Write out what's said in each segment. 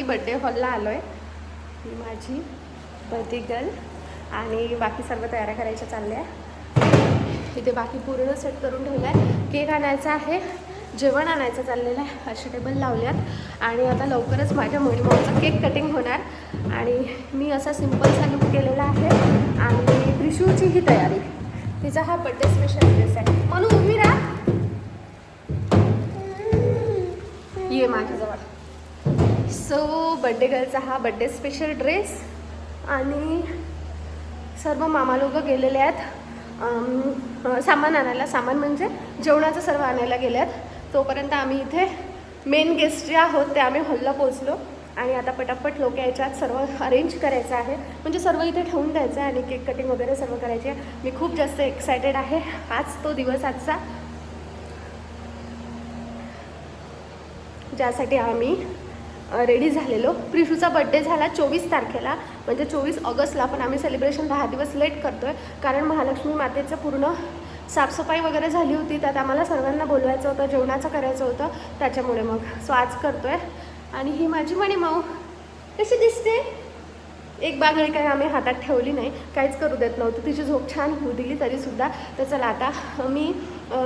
Birthday हॉलला आलो आहे. ही माझी बर्थडे गर्ल आणि बाकी सर्व तयाऱ्या करायच्या चालल्या. इथे बाकी पूर्ण सेट करून ठेवला आहे. केक आणायचा आहे, जेवण आणायचं चाललेलं आहे, असे टेबल लावल्यात आणि आता लवकरच माझ्या मणीमाऊचं केक कटिंग होणार. आणि मी असा सिम्पलसा लुक केलेला आहे आणि प्रिशूची ही तयारी. तिचा हा बड्डे स्पेशल ड्रेस आहे. म्हणून उभी राहा, ये माझ्याजवळ. सो बड्डे गर्लचा हा बड्डे स्पेशल ड्रेस आणि सर्व मामा लोक गेलेले आहेत सामान आणायला. सामान म्हणजे जेवणाचं सर्व आणायला गेले आहेत. तोपर्यंत आम्ही इथे मेन गेस्ट जे आहोत ते आम्ही हॉलला पोचलो आणि आता पटापट लोक याच्यात सर्व अरेंज करायचं आहे, म्हणजे सर्व इथे ठेवून द्यायचं आहे आणि केक कटिंग वगैरे सर्व करायची आहे. मी खूप जास्त एक्सायटेड आहे. आज तो दिवस आजचा ज्यासाठी आम्ही रेडी झालेलो. प्रिशूचा बड्डे झाला 24 तारखेला, म्हणजे 24 ऑगस्टला, पण आम्ही सेलिब्रेशन 10 दिवस लेट करतो आहे कारण महालक्ष्मी मातेचं पूर्ण साफसफाई वगैरे झाली होती. त्यात आम्हाला सर्वांना बोलवायचं होतं, जेवणाचं करायचं होतं, त्याच्यामुळे मग सो आज करतो आहे. आणि ही माझी मणीमाऊ कशी दिसते. एक बांगडी काही आम्ही हातात ठेवली नाही, काहीच करू देत नव्हतं, तिची झोप छान होऊ दिली तरीसुद्धा. तर चला आता मी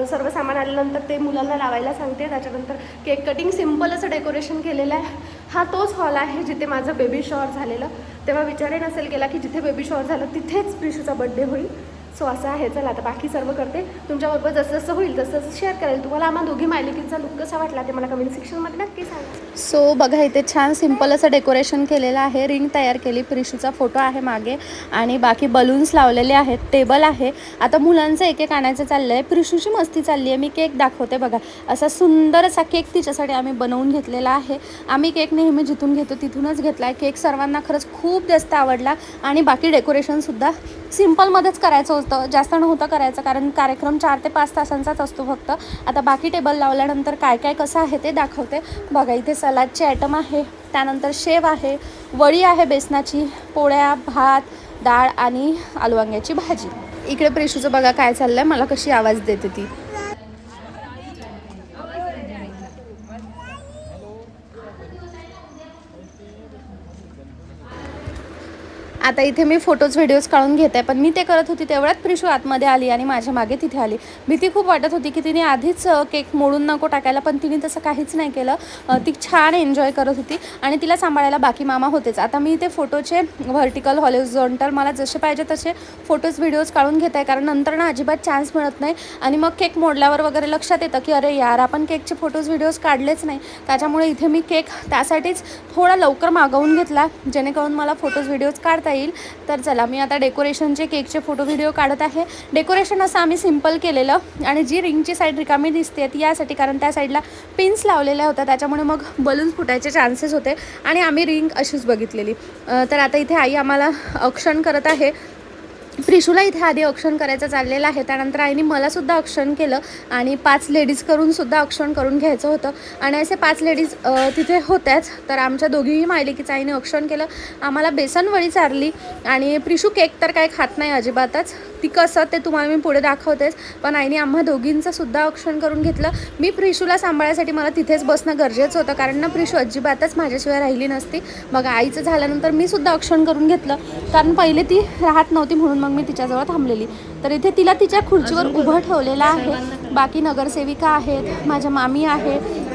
सर्व सामान आल्यानंतर ते मुलांना लावायला सांगते. त्याच्यानंतर केक कटिंग सिम्पल असं डेकोरेशन केलेलं आहे. हा तोच हॉल आहे जिथे माझं बेबी शॉवर झालेलं. तेव्हा विचारही नसेल केला की जिथे बेबी शॉवर झालं तिथेच प्रिशूचा बड्डे होईल. सो असं आहे. चला आता बाकी सर्व करते. तुमच्याबरोबर जसं जसं होईल तसं तसं शेअर करेल. तुम्हाला आम्हा दोघी मायलिकीचा लुक कसा वाटला ते मला कमेंट सेक्शनमध्ये नक्की सांगा. सो बघा इथे छान सिम्पल असं डेकोरेशन केलेलं आहे. रिंग तयार केली, प्रिशूचा फोटो आहे मागे आणि बाकी बलून्स लावलेले आहेत, टेबल आहे. आता मुलांचं एक एक आणायचं चाललं आहे. प्रिशूची मस्ती चालली आहे. मी केक दाखवते बघा. असा सुंदर असा केक तिच्यासाठी आम्ही बनवून घेतलेला आहे. आम्ही केक नेहमी जिथून घेतो तिथूनच घेतला आहे. केक सर्वांना खरंच खूप जास्त आवडला आणि बाकी डेकोरेशनसुद्धा सिम्पलमध्येच करायचं होतं, जास्त नव्हतं करायचं कारण कार्यक्रम 4 ते 5 तासांचाच असतो फक्त. आता बाकी टेबल लावल्यानंतर काय काय कसं आहे ते दाखवते बघा. इथे सलादचे आयटम आहे, त्यानंतर शेव आहे, वडी आहे बेसनाची, पोळ्या, भात, डाळ आणि आलू वांग्याची भाजी. इकडे प्रिशूचं बघा काय चाललंय, मला कशी आवाज देते ती. आता इथे मी फोटोज व्हिडिओज काढून घेत आहे, पण मी ते करत होती तेवढ्यात प्रिशू आतमध्ये आली आणि माझ्या मागे तिथे आली. भीती खूप वाटत होती की तिने आधीच केक मोडून नको टाकायला, पण तिने तसं काहीच नाही केलं. ती छान एन्जॉय करत होती आणि तिला सांभाळायला बाकी मामा होतेच. आता मी ते फोटोचे व्हर्टिकल हॉरिझॉन्टल मला जसे पाहिजे तसे फोटोज व्हिडिओज काढून घेत आहे कारण नंतर ना अजिबात चान्स मिळत नाही आणि मग केक मोडल्यावर वगैरे लक्षात येतं की अरे यार आपण केकचे फोटोज व्हिडिओज काढलेच नाही. त्याच्यामुळे इथे मी केक त्यासाठीच थोडा लवकर मागवून घेतला जेणेकरून मला फोटोज व्हिडिओज काढता येईल. तर चला मी आता डेकोरेशनचे केकचे फोटो व्हिडिओ काढत आहे. डेकोरेशन असं आम्ही सिम्पल केलेलं आणि जी रिंगची साईड रिकामी दिसते ती यासाठी कारण त्या साईडला पिन्स लावलेल्या होत्या, त्याच्यामुळे मग बलून्स फुटायचे चान्सेस होते आणि आम्ही रिंग अशीच बघितलेली. तर आता इथे आई आम्हाला औक्षण करत आहे. प्रिशूला इथे आधी औक्षण करायचं चाललेलं आहे, त्यानंतर आईने मलासुद्धा औक्षण केलं आणि 5 लेडीज करूनसुद्धा औक्षण करून घ्यायचं होतं आणि असे 5 लेडीज तिथे होत्याच. तर आमच्या दोघीही मायलेकीचं आईने औक्षण केलं. आम्हाला बेसनवडी चारली आणि प्रिशू केक तर काय खात नाही अजिबातच. ती कसं ते तुम्हाला मी पुढे दाखवतेच, पण आईने आम्हा दोघींचं सुद्धा औक्षण करून घेतलं. मी प्रिशूला सांभाळायसाठी मला तिथेच बसणं गरजेचं होतं कारण ना प्रिशू अजिबातच माझ्याशिवाय राहिली नसती. मग आईचं झाल्यानंतर मी सुद्धा औक्षण करून घेतलं कारण पहिले ती राहत नव्हती म्हणून मग मी तिच्याजवळ थांबलेली. तर इथे तिला तिच्या खुर्चीवर उभं ठेवलेलं आहे. बाकी नगरसेविका आहेत, माझ्या मामी आहेत,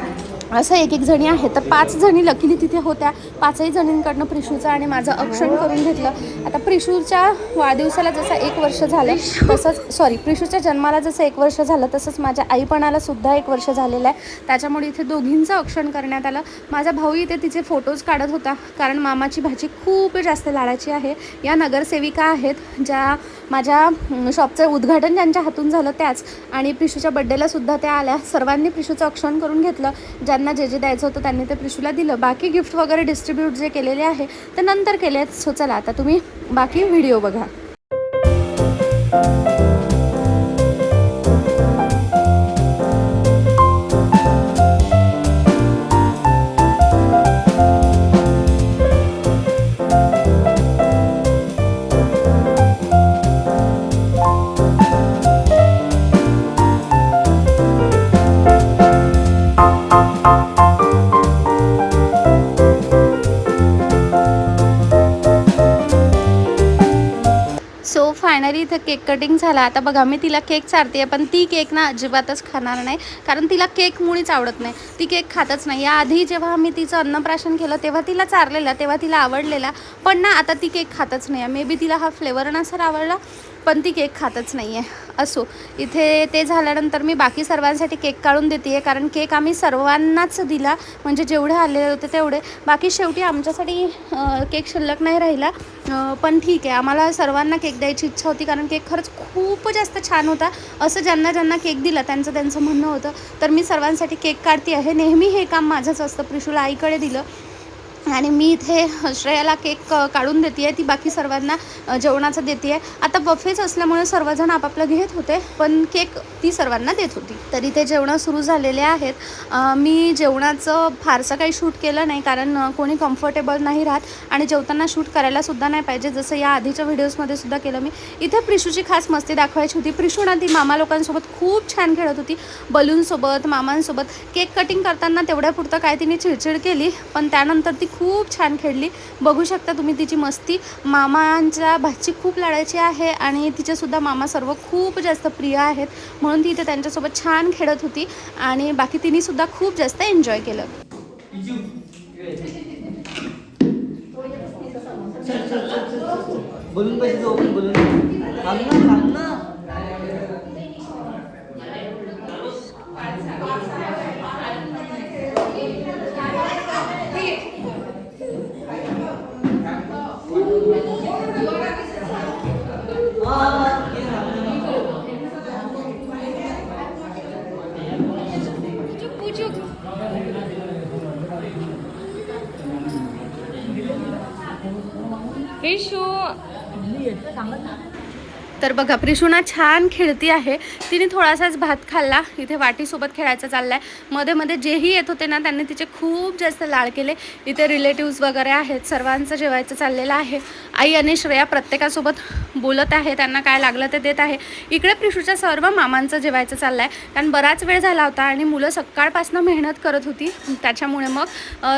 असं एक एक जणी आहेत. तर 5 जणी लकीली तिथे होत्या. 5ही जणींकडनं प्रिशूचं आणि माझं औक्षण करून घेतलं. आता प्रिशूच्या वाढदिवसाला जसं 1 वर्ष झालं तसंच प्रिशूच्या जन्माला जसं 1 वर्ष झालं तसंच माझ्या आईपणाला सुद्धा 1 वर्ष झालेलं आहे. त्याच्यामुळे इथे दोघींचं औक्षण करण्यात आलं. माझा भाऊ इथे तिचे फोटोज काढत होता कारण मामाची भाची खूप जास्त लाडाची आहे. या नगरसेविका आहेत ज्या माझ्या शॉपचं उद्घाटन ज्यांच्या हातून झालं त्याच आणि प्रिशूच्या बड्डेला सुद्धा त्या आल्या. सर्वांनी प्रिशूचं औक्षण करून घेतलं. ज्यांना जे जे द्यायचं होतं त्यांनी ते प्रिशूला दिलं. बाकी गिफ्ट वगैरे डिस्ट्रीब्यूट जे केलेले आहे ते नंतर केले आहेत. सो चला आता तुम्ही बाकी व्हिडिओ बघा. सो फायनली इथं केक कटिंग झाला. आता बघा मी तिला केक चारते पण ती केक ना अजिबातच खाणार नाही, कारण तिला केक मुळीच आवडत नाही. ती केक खातच नाही. याआधी जेव्हा मी तिचं अन्नप्राशन केलं तेव्हा तिला चारलेला, तेव्हा तिला आवडलेला, पण ना आता ती केक खातच नाही आहे. मे बी तिला हा फ्लेवर नसेल आवडला, पण ती केक खातच नाही आहे. असो, इथे ते झाल्यानंतर मी बाकी सर्वांसाठी केक काढून देते आहे, कारण केक आम्ही सर्वांनाच दिला, म्हणजे जेवढे आलेले होते तेवढे. बाकी शेवटी आमच्यासाठी केक शिल्लक नाही राहिला, पण ठीक आहे, आम्हाला सर्वांना केक द्यायची इच्छा होती, कारण केक खरंच खूप जास्त छान होता. असं ज्यांना ज्यांना केक दिला त्यांचं म्हणणं होतं. तर मी सर्वांसाठी केक काढते आहे. नेहमी हे काम माझंच असतं. प्रिशूला आईकडे दिलं आणि मी इथे श्रेयाला केक काढून देते आहे, ती बाकी सर्वांना जेवणाचं देते आहे. आता बफेच असल्यामुळे सर्वजण आपापलं घेत होते, पण केक ती सर्वांना देत होती. तर इथे जेवणं सुरू झालेले आहेत. मी जेवणाचं फारसं काही शूट केलं नाही, कारण कोणी कम्फर्टेबल नाही राहत आणि जेवताना शूट करायलासुद्धा नाही पाहिजे, जसं या आधीच्या व्हिडिओजमध्ये सुद्धा केलं मी. इथे प्रिशूची खास मस्ती दाखवायची होती. प्रिशू ना ती मामा लोकांसोबत खूप छान खेळत होती, बलूनसोबत, मामांसोबत. केक कटिंग करताना तेवढ्यापुरतं काय तिने चिडचिड केली, पण त्यानंतर ती खूप छान खेळली. बघू शकता तुम्ही तिची मस्ती. मामांच्या भाची खूप लाडायची आहे आणि तिचेसुद्धा मामा सर्व खूप जास्त प्रिय आहेत, म्हणून ती इथे त्यांच्यासोबत छान खेळत होती आणि बाकी तिनेसुद्धा खूप जास्त एन्जॉय केलं. बोलून पाहिजे तो बोलून थांब ना. तर बघा प्रिशूना छान खेळती आहे. तिने थोडासाच भात खाल्ला. इथे वाटीसोबत खेळायचं चाललं आहे. मध्ये मध्ये जेही येत होते ना त्यांनी तिचे खूप जास्त लाड केले. इथे रिलेटिव्स वगैरे आहेत, सर्वांचं जेवायचं चाललेलं आहे. आई आणि श्रेया प्रत्येकासोबत बोलत आहे, त्यांना काय लागलं ते देत आहे. इकडे प्रिशूच्या सर्व मामांचं जेवायचं चाललं आहे, कारण बराच वेळ झाला होता आणि मुलं सकाळपासून मेहनत करत होती. त्याच्यामुळे मग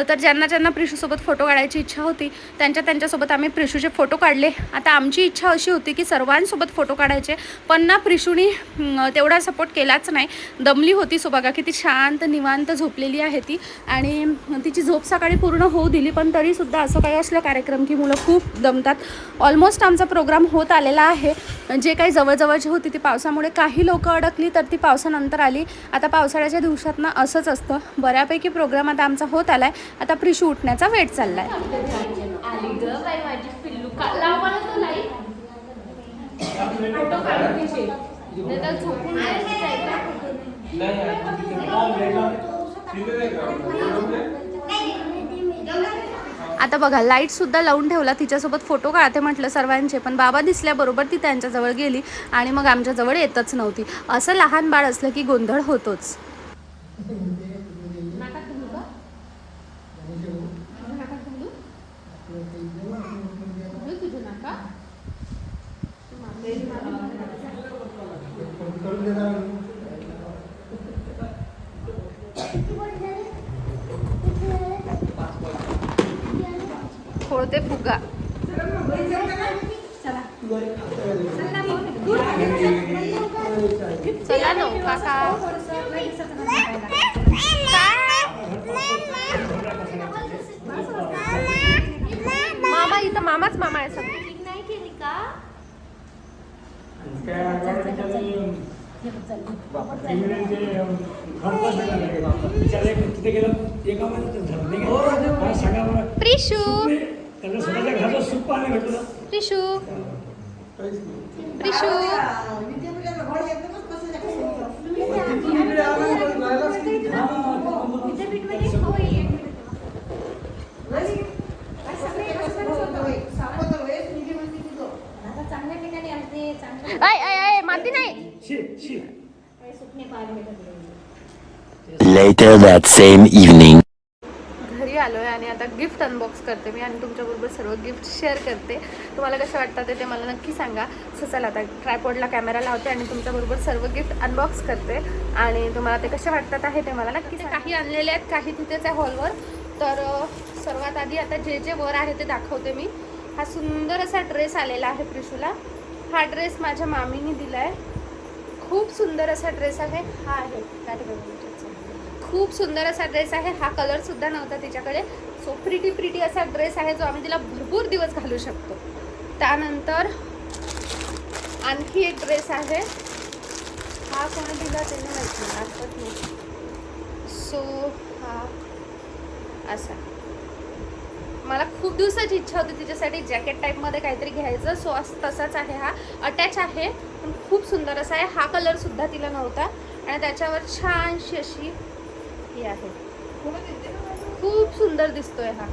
तर ज्यांना ज्यांना प्रिशूसोबत फोटो काढायची इच्छा होती त्यांच्यासोबत आम्ही प्रिशूचे फोटो काढले. आता आमची इच्छा अशी होती की सर्वांसोबत फोटो काढायचे, पण ना प्रिशूनी तेवढा सपोर्ट केलाच नाही. दमली होती. सो बघा किती शांत निवांत झोपलेली आहे ती, आणि तिची झोप सकाळी पूर्ण होऊ दिली, पण तरीसुद्धा असं काही असलं कार्यक्रम की मुलं खूप दमतात. ऑलमोस्ट आमचा प्रोग्राम होत आलेला आहे. जे काही जवळजवळची होती ती पावसामुळे काही लोकं अडकली, तर ती पावसानंतर आली. आता पावसाळ्याच्या दिवसात ना असंच असतं. बऱ्यापैकी प्रोग्राम आता आमचा होत आला आहे. आता प्रिशू उठण्याचा वेट चालला आहे. आता बघा लाईटसुद्धा लावून ठेवला. तिच्यासोबत फोटो काढते म्हटलं सर्वांचे, पण बाबा दिसल्याबरोबर ती त्यांच्याजवळ गेली आणि मग आमच्याजवळ येतच नव्हती. असं लहान बाळ असलं की गोंधळ होतोच. खोळते फुगा. चला नो काका. मामा इथं मामाच मामा आहे सगळं. नाही केली का? प्रिशू प्रिशू प्रिशू माती नाही. Later that same evening. घरी आलोय आणि आता गिफ्ट अनबॉक्स करते मी आणि तुमच्याबरोबर सर्व गिफ्ट शेअर करते. तुम्हाला कसं वाटतं ते मला नक्की सांगा. सो चला आता ट्रायपॉडला कॅमेरा लावते आणि तुमच्याबरोबर सर्व गिफ्ट अनबॉक्स करते आणि तुम्हाला ते कसे वाटतात आहे ते मला नक्की. काही आणलेले आहेत, काही तिथेच आहे हॉलवर. तर सर्वात आधी आता जे जे वर आहे ते दाखवते मी. हा सुंदर असा ड्रेस आलेला आहे प्रिशूला. हा ड्रेस माझ्या मामीने दिलाय. खूप सुंदर असा ड्रेस आहे. हा आहे खूप सुंदर असा ड्रेस आहे. हा कलर सुद्धा नव्हता तिच्याकडे. सो प्रिटी असा ड्रेस आहे जो आम्ही तिला भरपूर दिवस घालू शकतो. त्यानंतर आणखी एक ड्रेस आहे. हा कोणी दिला त्याने माहिती नाही, आठवत नाही. सो हा असा मला खूप दिवसाची इच्छा होती तिच्यासाठी जॅकेट टाईपमध्ये काहीतरी घ्यायचं. सो तसाच आहे. हा अटॅच आहे पण खूप सुंदर असा आहे. हा कलर सुद्धा तिला नव्हता आणि त्याच्यावर छानशी अशी ही आहे. खूप सुंदर दिसतोय हा.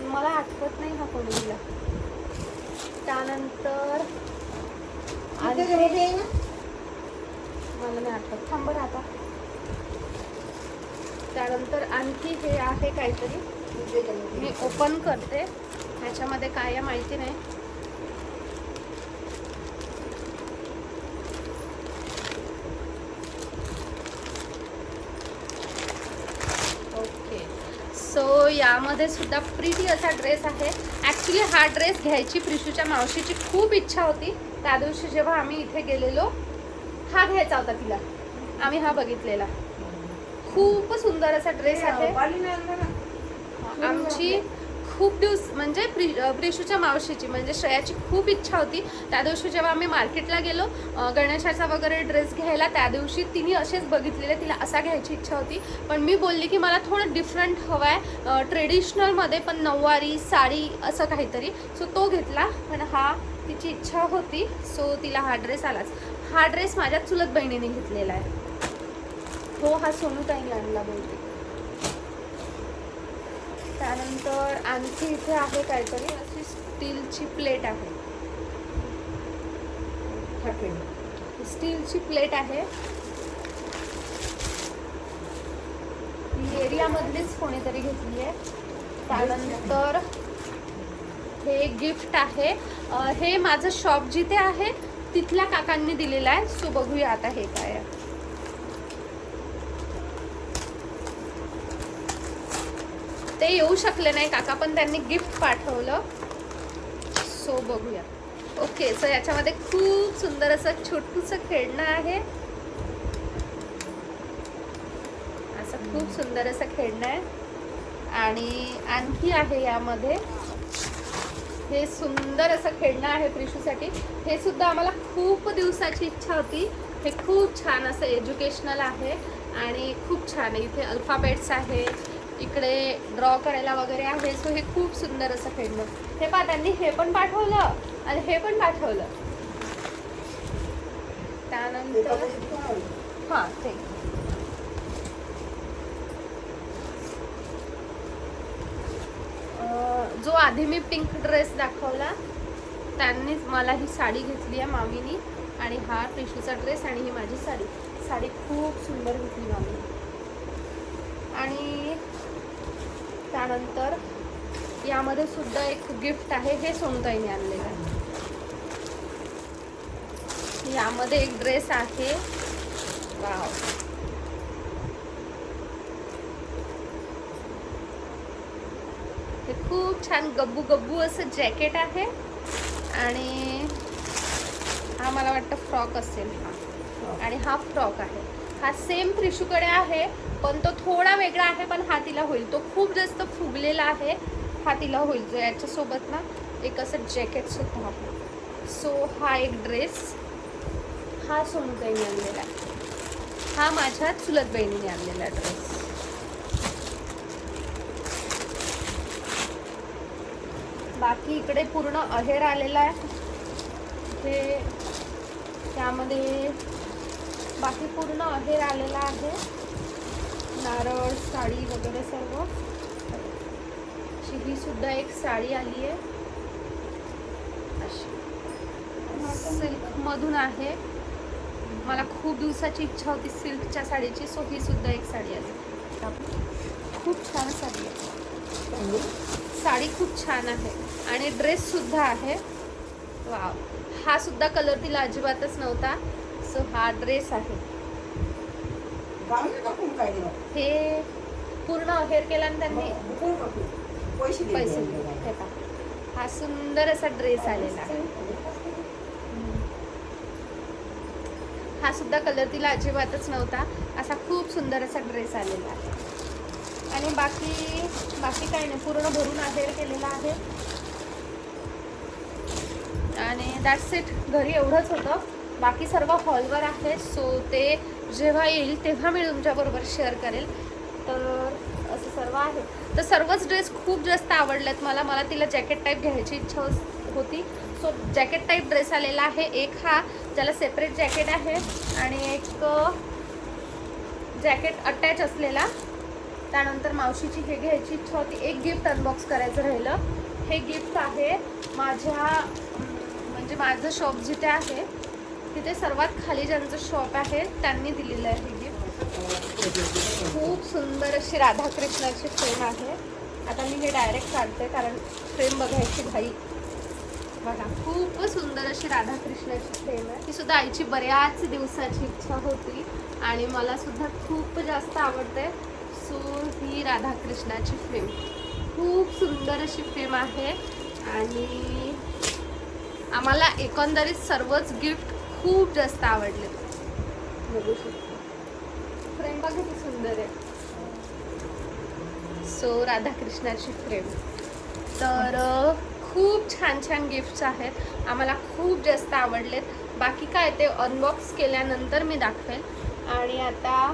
मला आठवत नाही हा कोणी दिला. त्यानंतर मला नाही आठवत. थांब बरं आता. त्यानंतर आणखी हे आहे काहीतरी. मी ओपन करते. ह्याच्यामध्ये काय आहे माहिती नाही. ओके. सो यामध्ये सुद्धा प्रिटी असा ड्रेस आहे. ॲक्च्युली हा ड्रेस घ्यायची प्रिशूच्या मावशीची खूप इच्छा होती. त्या दिवशी जेव्हा आम्ही इथे गेलेलो हा घ्यायचा होता तिला. आम्ही हा बघितलेला. खूप सुंदर असा ड्रेस आहे. आमची खूप दिवस म्हणजे प्रिशूच्या मावशीची म्हणजे श्रेयाची खूप इच्छा होती. त्या दिवशी जेव्हा आम्ही मार्केटला गेलो गणेशाचा वगैरे ड्रेस घ्यायला, त्या दिवशी तिने असेच बघितलेले. तिला असा घ्यायची इच्छा होती पण मी बोलली की मला थोडं डिफरंट हवं आहे, ट्रेडिशनलमध्ये पण नऊवारी साडी असं काहीतरी. सो तो घेतला. पण हा तिची इच्छा होती सो तिला हा ड्रेस आलाच. हा ड्रेस माझ्या चुलत बहिणीने घेतलेला आहे. हो हा सोनूताईने आणला बोलते. त्यानंतर आणखी इथे आहे काहीतरी अशी स्टीलची प्लेट आहे. स्टीलची प्लेट आहे. एरियामधलीच कोणीतरी घेतली आहे. त्यानंतर हे गिफ्ट आहे. हे माझं शॉप जिथे आहे तिथल्या काकांनी दिलेलं आहे. सो बघूया आता हे काय आहे. ते येऊ शकले नाही काका पण त्यांनी गिफ्ट पाठवलं. सो बघूया. ओके. सो याच्यामध्ये खूप सुंदर असं छोटूसं खेळणं आहे. असं खूप सुंदर असं खेळणं आहे. आणि आणखी आहे यामध्ये हे सुंदर असं खेळणं आहे प्रिशूसाठी. हे सुद्धा आम्हाला खूप दिवसाची इच्छा होती. हे खूप छान असं एज्युकेशनल आहे आणि खूप छान आहे. इथे अल्फाबेट्स आहे, इकडे ड्रॉ करायला वगैरे आहे. सो हे खूप सुंदर असं खेळणं. हे पहा त्यांनी हे पण पाठवलं आणि हे पण पाठवलं. त्यानंतर हां ते जो आधी मी पिंक ड्रेस दाखवला त्यांनीच मला ही साडी घेतली आहे मामीनी. आणि हा प्रिशूचा ड्रेस आणि ही माझी साडी. साडी खूप सुंदर घेतली मामी. आणि त्यानंतर यामध्ये सुद्धा एक गिफ्ट आहे. हे सोनताईने आणलेलं आहे. यामध्ये एक ड्रेस आहे. वाव. हे खूप छान गब्बू गब्बू असं जॅकेट आहे. आणि हा मला वाटतं फ्रॉक असेल हा. आणि हा फ्रॉक आहे. हा सेम प्रिशूकडे आहे पण तो थोडा वेगळा आहे. पण हा तिला होईल. तो खूप जास्त फुगलेला आहे. हा तिला होईल. जो याच्यासोबत ना एक असं जॅकेट सुद्धा आहे. सो हा एक ड्रेस हा सोनूताईने आणलेला आहे. हा माझ्या चुलत बहिणीने आणलेला ड्रेस. बाकी इकडे पूर्ण अहेर आलेला आहे. हे त्यामध्ये बाकी पूर्ण अहेर आलेला आहे. नारळ साडी वगैरे सर्व. ही सुद्धा एक साडी आली आहे अशी सिल्क मधून आहे. मला खूप दिवसाची इच्छा होती सिल्कच्या साडीची. सो ही सुद्धा एक साडी आली. खूप छान साडी आहे. साडी खूप छान आहे आणि ड्रेस सुद्धा आहे. वाव. हा सुद्धा कलर तिला अजिबातच नव्हता. सो हा ड्रेस आहे. हे पूर्ण अहेर केला आणि त्यांनी पैसे दिले. हा सुंदर असा ड्रेस आलेला आहे. हा सुद्धा कलर तिला अजिबातच नव्हता. असा खूप सुंदर असा ड्रेस आलेला आहे. आणि बाकी काही नाही, पूर्ण भरून आहेर केलेला आहे. आणि दॅट्स इट. घरी एवढंच होतं, बाकी सर्व हॉलवर आहे. सो ते जेव्हा येईल तेव्हा मी तुमच्याबरोबर शेअर करेल. तर असं सर्व आहे. तर सर्वच ड्रेस खूप जास्त आवडलेत मला तिला जॅकेट टाईप घ्यायची इच्छा होती. सो जॅकेट टाईप ड्रेस आलेला आहे. एक हा ज्याला सेपरेट जॅकेट आहे आणि एक जॅकेट अटॅच असलेला. त्यानंतर मावशीची हे घ्यायची इच्छा होती. एक गिफ्ट अनबॉक्स करायचं राहिलं. हे गिफ्ट आहे म्हणजे माझं शॉप जिथे आहे तिथे सर्वात खाली ज्यांचं शॉप आहे त्यांनी दिलेलं आहे हे गिफ्ट. खूप सुंदर अशी राधाकृष्णाची फ्रेम आहे. आता मी हे डायरेक्ट काढते कारण फ्रेम बघायची घाई. बघा, खूप सुंदर अशी राधाकृष्णाची फ्रेम आहे. ती सुद्धा आईची बऱ्याच दिवसाची इच्छा होती आणि मला सुद्धा खूप जास्त आवडते. सो ही राधाकृष्णाची फ्रेम खूप सुंदर अशी फ्रेम आहे. आणि आम्हाला एकंदरीत सर्वच गिफ्ट खूप जास्त आवडले. बघू शकतो फ्रेम बघा किती सुंदर आहे. सो राधाकृष्णाची फ्रेम. तर खूप छान छान गिफ्ट्स आहेत. आम्हाला खूप जास्त आवडलेत. बाकी काय ते अनबॉक्स केल्यानंतर मी दाखवेल. आणि आता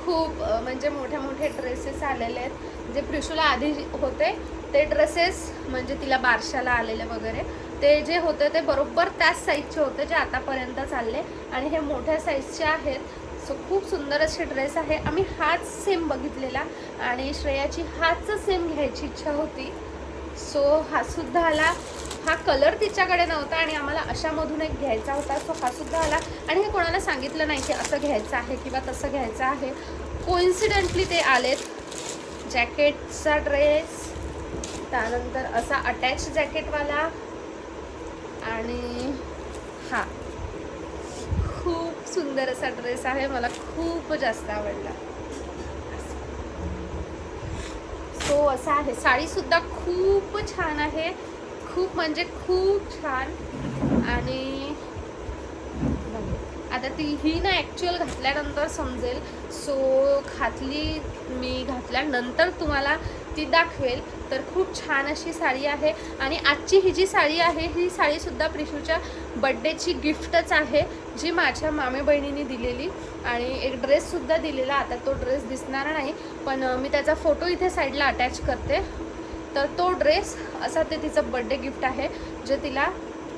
खूप म्हणजे मोठे ड्रेसेस आलेले आहेत. जे प्रिशूला आधी होते ते ड्रेसेस म्हणजे तिला बारशाला आलेले वगैरे ते जे होते ते बरोबर त्याच साईजचे होते जे आतापर्यंत चालले. आणि हे मोठ्या साईजचे आहेत. सो खूप सुंदर असे ड्रेस आहे. आम्ही हाच सेम बघितलेला आणि श्रेयाची हाच सेम घ्यायची इच्छा होती. सो हा सुद्धा आला. हा कलर तिच्याकडे नव्हता आणि आम्हाला अशामधून एक घ्यायचा होता. सो हा सुद्धा आला. आणि हे कोणाला सांगितलं नाही की असं घ्यायचं आहे किंवा तसं घ्यायचं आहे. कोइन्सिडेंटली ते आलेत. जॅकेटचा ड्रेस, त्यानंतर असा अटॅच जॅकेटवाला आणि हा खूप सुंदर असा ड्रेस आहे. मला खूप जास्त आवडला. सो असा आहे. साडीसुद्धा खूप छान आहे. खूप म्हणजे खूप छान. आणि आता ती ही ना ॲक्च्युअल घातल्यानंतर समजेल. सो मी घातल्यानंतर तुम्हाला ती दाखवेल. तर खूप छान अशी साडी आहे. आणि आजची ही जी साडी आहे ही साडीसुद्धा प्रिशूच्या बड्डेची गिफ्टच आहे जी माझ्या मामे बहिणीने दिलेली. आणि एक ड्रेससुद्धा दिलेला. आता तो ड्रेस दिसणार नाही पण मी त्याचा फोटो इथे साईडला अटॅच करते. तर तो ड्रेस असा ते तिचं बड्डे गिफ्ट आहे जे तिला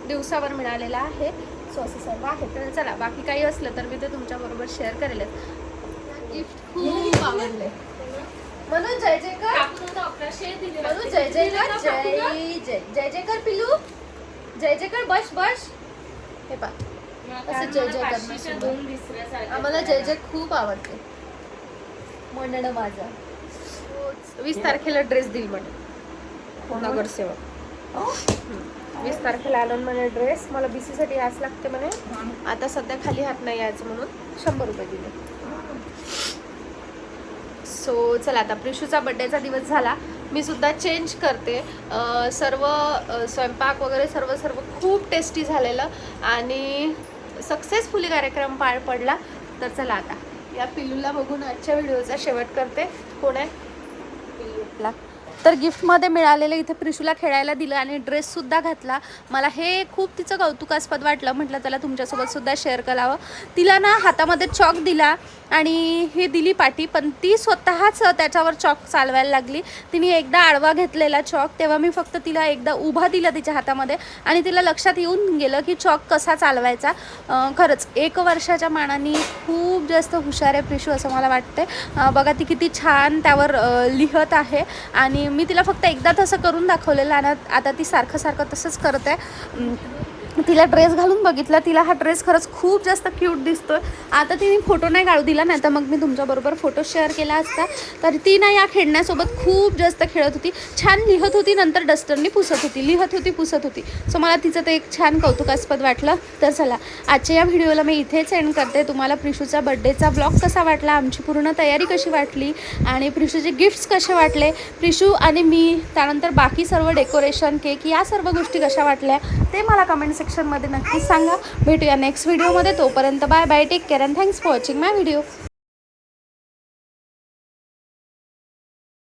दिवसावर मिळालेला आहे. सो असं सर्व आहे. तर चला बाकी काही असलं तर मी ते तुमच्याबरोबर शेअर करेलच. गिफ्ट खूप आवडले. म्हणून जय जयकर. म्हणून जय जयकर. जय जयकर पिलू. जय जयकर. बस हे पा असं जय जय करणं. आम्हाला जय जय खूप आवडते म्हणणं माझं. 20 तारखेला ड्रेस देईल म्हणे नगरसेवक. 20 तारखेला आलं म्हणे ड्रेस. मला BC साठी याच लागते म्हणे. आता सध्या खाली हात नाही यायचं म्हणून 100 रुपये दिले. सो चला आता प्रिशूचा बड्डेचा दिवस झाला. मी सुद्धा चेंज करते. सर्व स्वयंपाक वगैरे सर्व खूप टेस्टी झालेलं आणि सक्सेसफुली कार्यक्रम पार पडला. तर चला आता या पिल्लूला बघून आजच्या व्हिडिओचा शेवट करते. कोण आहे पिल्लूला. तर गिफ्टमध्ये मिळालेलं इथे प्रिशूला खेळायला दिलं आणि ड्रेससुद्धा घातला. मला हे खूप तिचं कौतुकास्पद वाटलं. म्हटलं त्याला तुमच्यासोबतसुद्धा शेअर करावं. तिला ना हातामध्ये चॉक दिला आणि ही दिली पाटी पण ती स्वतःच त्याच्यावर चॉक चालवायला लागली. तिने एकदा आडवा घेतलेला चॉक तेव्हा मी फक्त तिला एकदा उभा दिला तिच्या हातामध्ये आणि तिला लक्षात येऊन गेलं की चॉक कसा चालवायचा. खरंच 1 वर्षाच्या मानाने खूप जास्त हुशार आहे प्रिशू असं मला वाटते. बघा ती किती छान त्यावर लिहत आहे. आणि मी तिला फक्त एकदा तसं करून दाखवलेलं आणि आता ती सारखं तसंच करत आहे. तिला ड्रेस घालून बघितला. तिला हा ड्रेस खरंच खूप जास्त क्यूट दिसतोय. आता तिने फोटो नाही काढू दिला नाही तर मग मी तुमच्याबरोबर फोटो शेअर केला असता. तर ती ना या खेळण्यासोबत खूप जास्त खेळत होती. छान लिहत होती. नंतर डस्टरनी पुसत होती. लिहत होती पुसत होती. सो मला तिचं ते एक छान कौतुकास्पद वाटलं. तर चला आजच्या या व्हिडिओला मी इथेच एंड करते. तुम्हाला प्रिशूचा बड्डेचा ब्लॉग कसा वाटला, आमची पूर्ण तयारी कशी वाटली आणि प्रिशूचे गिफ्ट्स कसे वाटले, प्रिशू आणि मी त्यानंतर बाकी सर्व डेकोरेशन केक या सर्व गोष्टी कशा वाटल्या ते मला कमेंट सेक्शनमध्ये नक्कीच सांगा. भेटूया नेक्स्ट व्हिडिओमध्ये. तोपर्यंत bye bye, take care and thanks for watching my video.